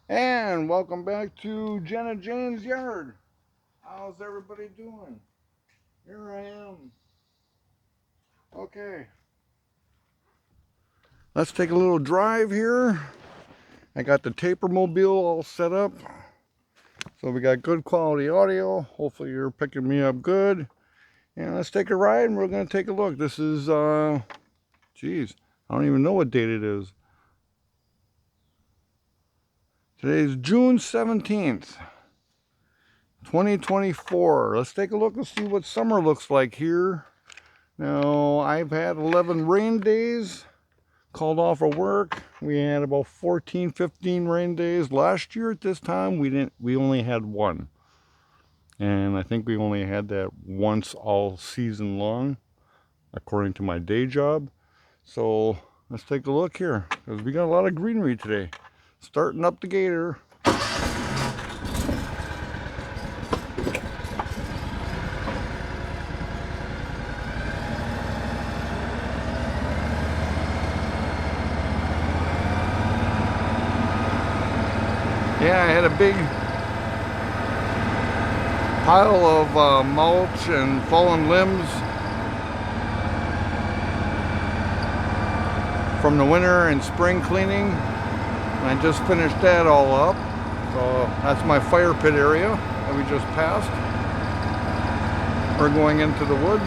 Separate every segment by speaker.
Speaker 1: And welcome back to Jenna Jane's yard. How's everybody doing? Here I am. Okay, let's take a little drive here. I got the taper mobile all set up. So we got good quality audio. Hopefully you're picking me up good. And let's take a ride and we're going to take a look. This is, geez, I don't even know what date it is. Today's June 17th. 2024. Let's take a look and see what summer looks like here. Now, I've had 11 rain days, called off of work. We had about 14, 15 rain days. Last year at this time, we only had one. And I think we only had that once all season long, according to my day job. So let's take a look here, because we got a lot of greenery today. Starting up the gator. Yeah, I had a big pile of mulch and fallen limbs from the winter and spring cleaning. And I just finished that all up. So that's my fire pit area that we just passed. We're going into the woods.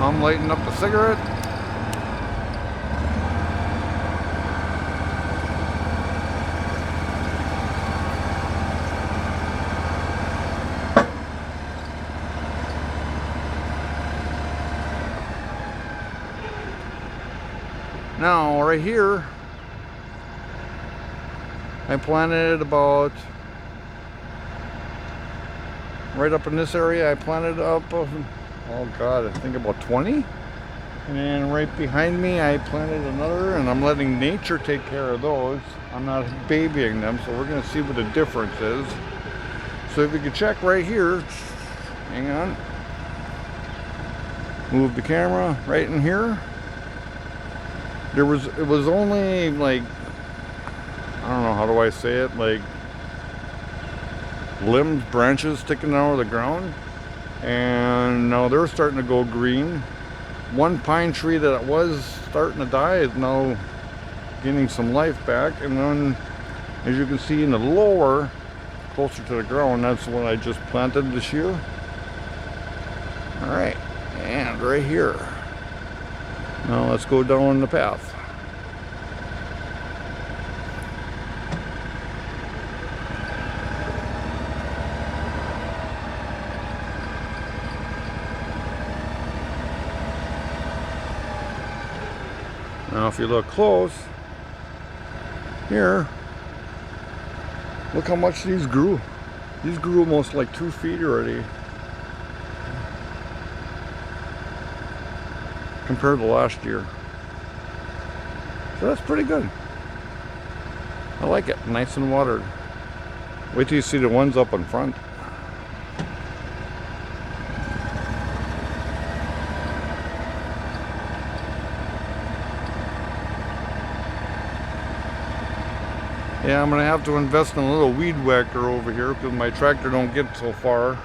Speaker 1: I'm lighting up a cigarette. Now, right here, I planted about, right up in this area, I planted up, oh God, I think about 20. And then right behind me, I planted another, and I'm letting nature take care of those. I'm not babying them, so we're gonna see what the difference is. So if you can check right here, hang on, move the camera right in here. It was only like, I don't know, how do I say it, like limbs, branches sticking out of the ground, and now they're starting to go green. One pine tree that was starting to die is now getting some life back, and then as you can see in the lower, closer to the ground, that's what I just planted this year. All right, and right here. Now let's go down the path. Now if you look close, here, look how much these grew. These grew almost like 2 feet already. Compared to last year. So that's pretty good. I like it, nice and watered. Wait till you see the ones up in front. Yeah, I'm gonna have to invest in a little weed whacker over here because my tractor don't get so far.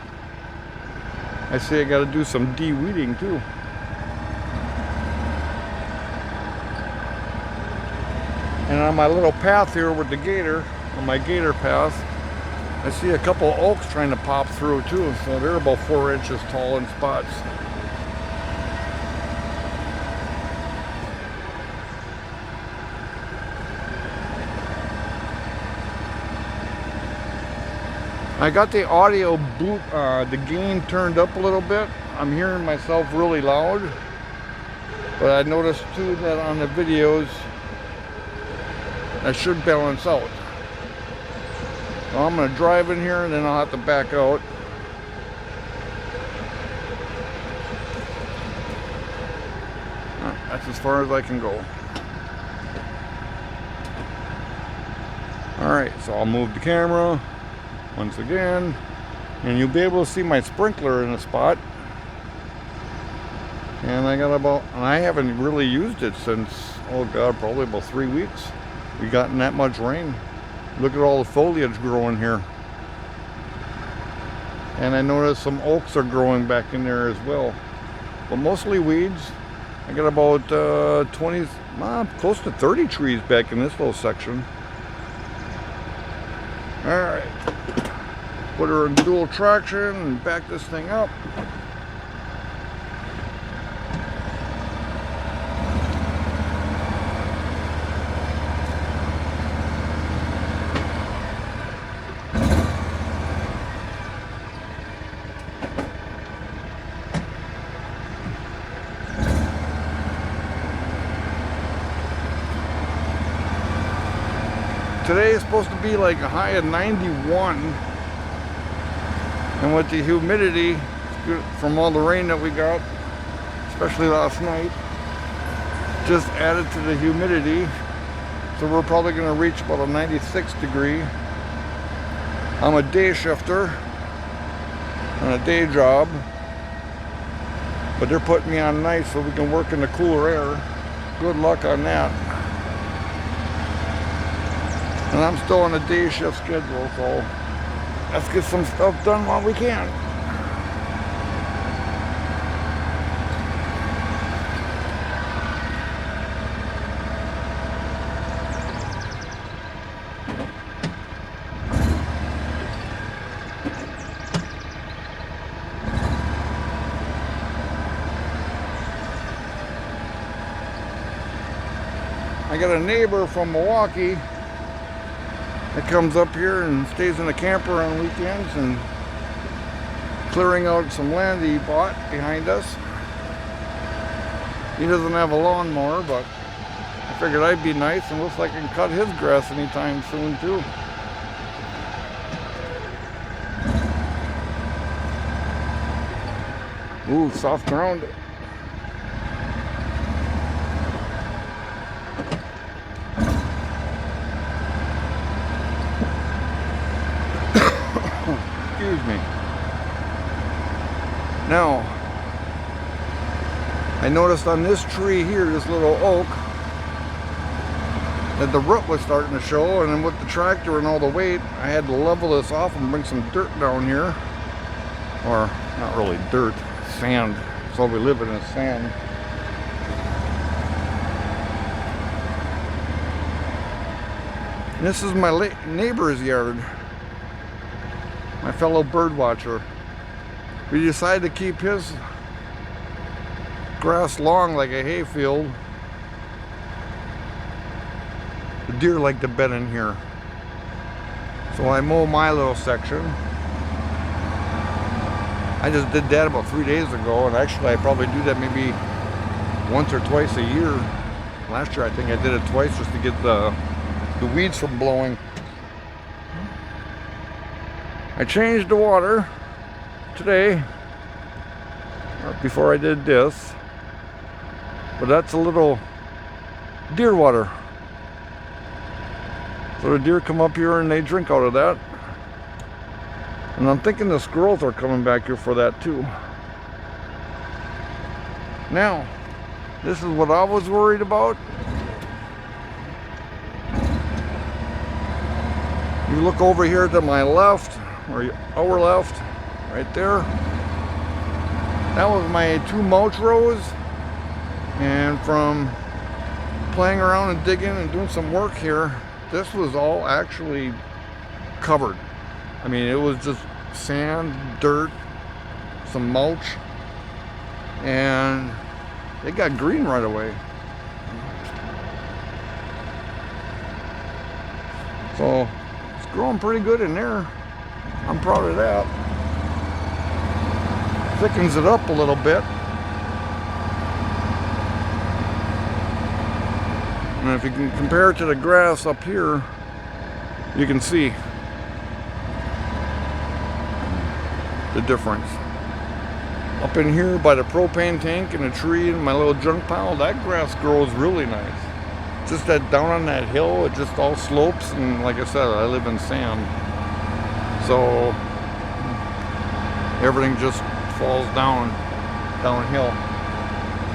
Speaker 1: I see I gotta do some de-weeding too. And on my little path here with the gator, on my gator path, I see a couple of oaks trying to pop through too. So they're about 4 inches tall in spots. I got the audio the gain turned up a little bit. I'm hearing myself really loud. But I noticed too that on the videos, that should balance out. Well, I'm gonna drive in here and then I'll have to back out. That's as far as I can go. Alright, so I'll move the camera once again, and you'll be able to see my sprinkler in a spot. And I haven't really used it since, oh God, probably about 3 weeks. We gotten that much rain. Look at all the foliage growing here. And I noticed some oaks are growing back in there as well. But mostly weeds. I got about 20, close to 30 trees back in this little section. Alright. Put her in dual traction and back this thing up. Today is supposed to be like a high of 91, and with the humidity from all the rain that we got, especially last night, just added to the humidity, so we're probably going to reach about a 96 degree. I'm a day shifter on a day job, but they're putting me on nights so we can work in the cooler air. Good luck on that. And I'm still on a day shift schedule, so let's get some stuff done while we can. I got a neighbor from Milwaukee that comes up here and stays in a camper on weekends and clearing out some land that he bought behind us. He doesn't have a lawnmower, but I figured I'd be nice, and looks like I can cut his grass anytime soon too. Ooh, soft ground. Excuse me. Now, I noticed on this tree here, this little oak, that the root was starting to show, and then with the tractor and all the weight, I had to level this off and bring some dirt down here. Or, not really dirt, sand. That's all we live in is sand. And this is my neighbor's yard. My fellow bird watcher. We decided to keep his grass long like a hayfield. The deer like to bed in here. So I mow my little section. I just did that about 3 days ago, and actually I probably do that maybe once or twice a year. Last year I think I did it twice just to get the weeds from blowing. I changed the water today, before I did this, but that's a little deer water. So the deer come up here and they drink out of that. And I'm thinking the squirrels are coming back here for that too. Now, this is what I was worried about. You look over here to my left, or our left, right there. That was my 2 mulch rows, and from playing around and digging and doing some work here, this was all actually covered. I mean, it was just sand, dirt, some mulch, and it got green right away. So it's growing pretty good in there. I'm proud of that. Thickens it up a little bit. And if you can compare it to the grass up here, you can see the difference. Up in here by the propane tank and the tree and my little junk pile, that grass grows really nice. Just that down on that hill, it just all slopes, and like I said, I live in sand. So everything just falls downhill.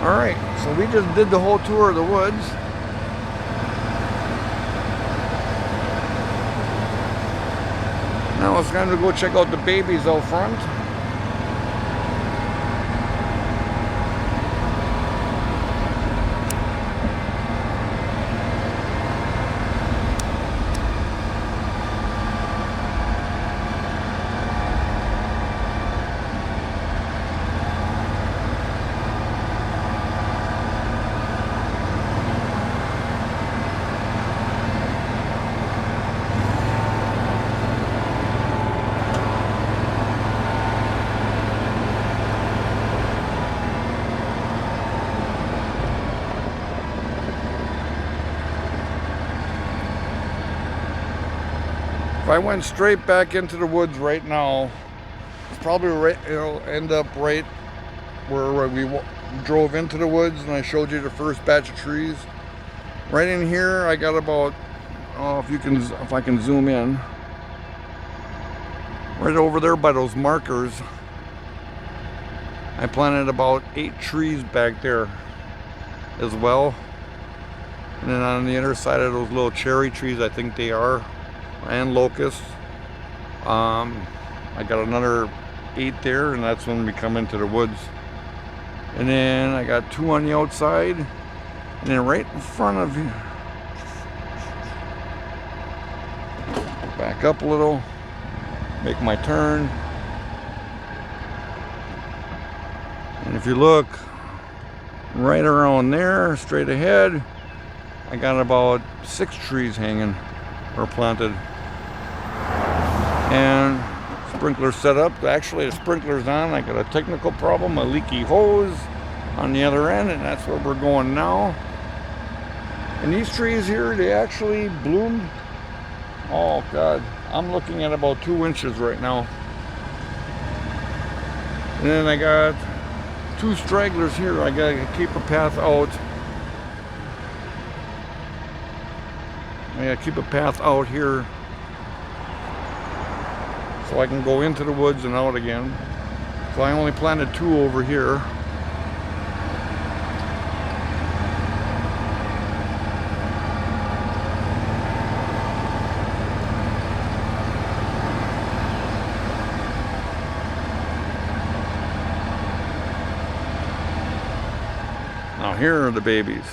Speaker 1: Alright, so we just did the whole tour of the woods. Now it's time to go check out the babies out front. If I went straight back into the woods right now, it's probably right, end up right where we drove into the woods and I showed you the first batch of trees. Right in here, I got about, if I can zoom in, right over there by those markers, I planted about 8 trees back there as well. And then on the other side of those little cherry trees, I think they are, and locusts. I got another 8 there, and that's when we come into the woods. And then I got 2 on the outside, and then right in front of you, back up a little, make my turn, and if you look right around there, straight ahead, I got about 6 trees hanging or planted. And sprinkler set up. Actually, the sprinkler's on. I got a technical problem, a leaky hose on the other end, and that's where we're going now. And these trees here, they actually bloomed. Oh God, I'm looking at about 2 inches right now. And then I got 2 stragglers here. I gotta keep a path out. I gotta keep a path out here so I can go into the woods and out again. So I only planted 2 over here. Now here are the babies.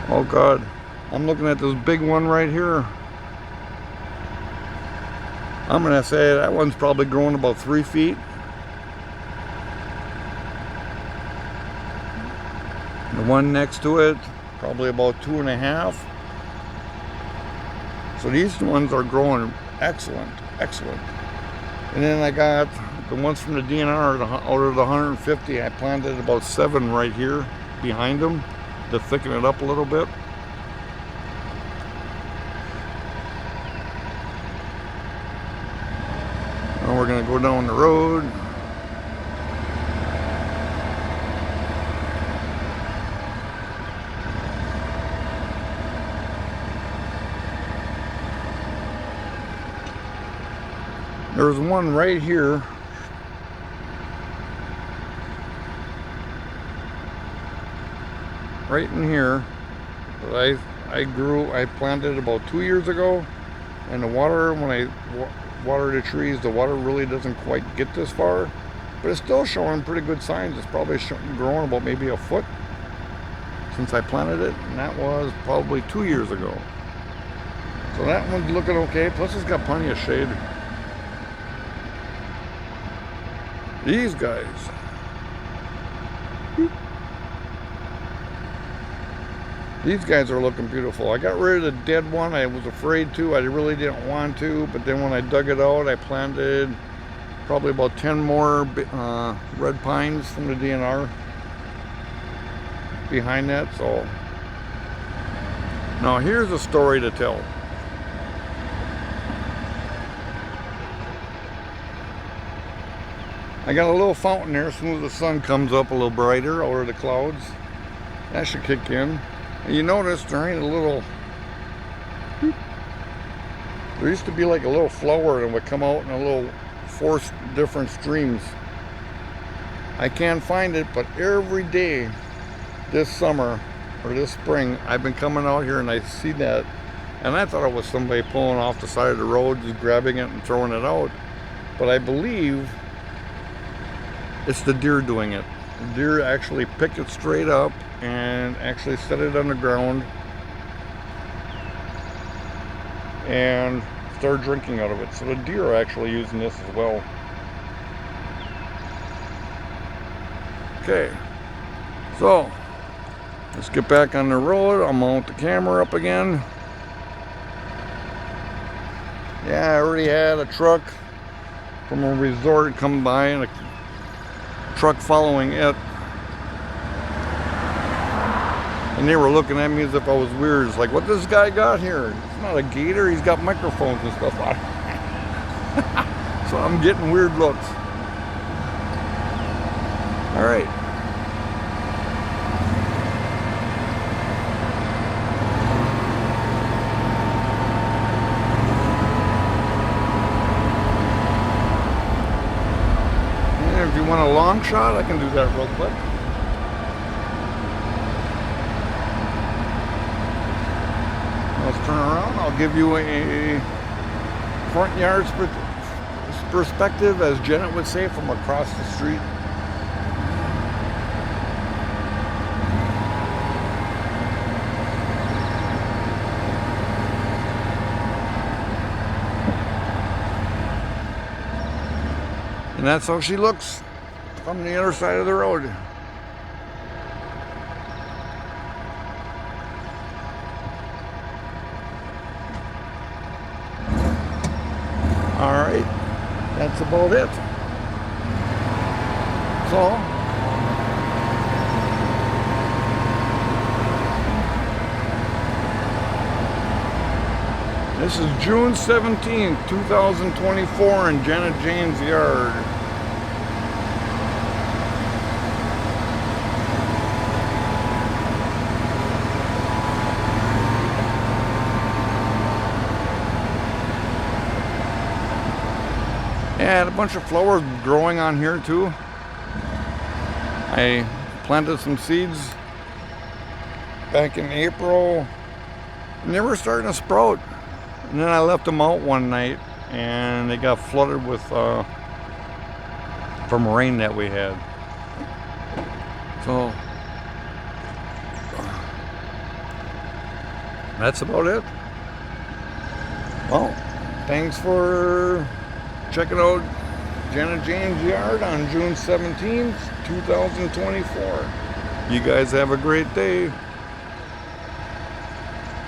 Speaker 1: Oh God, I'm looking at this big one right here. I'm gonna say that one's probably growing about 3 feet. The one next to it, probably about 2.5. So these ones are growing excellent, excellent. And then I got the ones from the DNR, out of the 150, I planted about 7 right here behind them to thicken it up a little bit. Now we're gonna go down the road. There's one right here. Right in here that I planted about 2 years ago, and the water, when I water the trees, the water really doesn't quite get this far, but it's still showing pretty good signs. It's probably growing about maybe a foot since I planted it, and that was probably 2 years ago. So that one's looking okay, plus it's got plenty of shade. These guys, these guys are looking beautiful. I got rid of the dead one. I was afraid to. I really didn't want to. But then when I dug it out, I planted probably about 10 more red pines from the DNR behind that. So now here's a story to tell. I got a little fountain there. As soon as the sun comes up a little brighter over the clouds, that should kick in. And you notice there ain't a little, there used to be like a little flower that would come out in a little 4 different streams. I can't find it, but every day this summer or this spring, I've been coming out here and I see that, and I thought it was somebody pulling off the side of the road, just grabbing it and throwing it out. But I believe it's the deer doing it. The deer actually pick it straight up and actually set it on the ground and start drinking out of it. So the deer are actually using this as well. Okay, so let's get back on the road. I'll mount the camera up again. Yeah, I already had a truck from a resort come by and a truck following it. And they were looking at me as if I was weird. It's like, what this guy got here? It's not a gator, he's got microphones and stuff on it. So I'm getting weird looks. All right. And if you want a long shot, I can do that real quick. Let's turn around. I'll give you a front yard perspective, as Janet would say, from across the street. And that's how she looks from the other side of the road. All right, that's about it. So, this is June 17th, 2024 in Janet Jane's yard. And a bunch of flowers growing on here too. I planted some seeds back in April and they were starting to sprout. And then I left them out one night and they got flooded with from rain that we had. So that's about it. Well, thanks for checking out Janet Jane's yard on June 17th, 2024. You guys have a great day.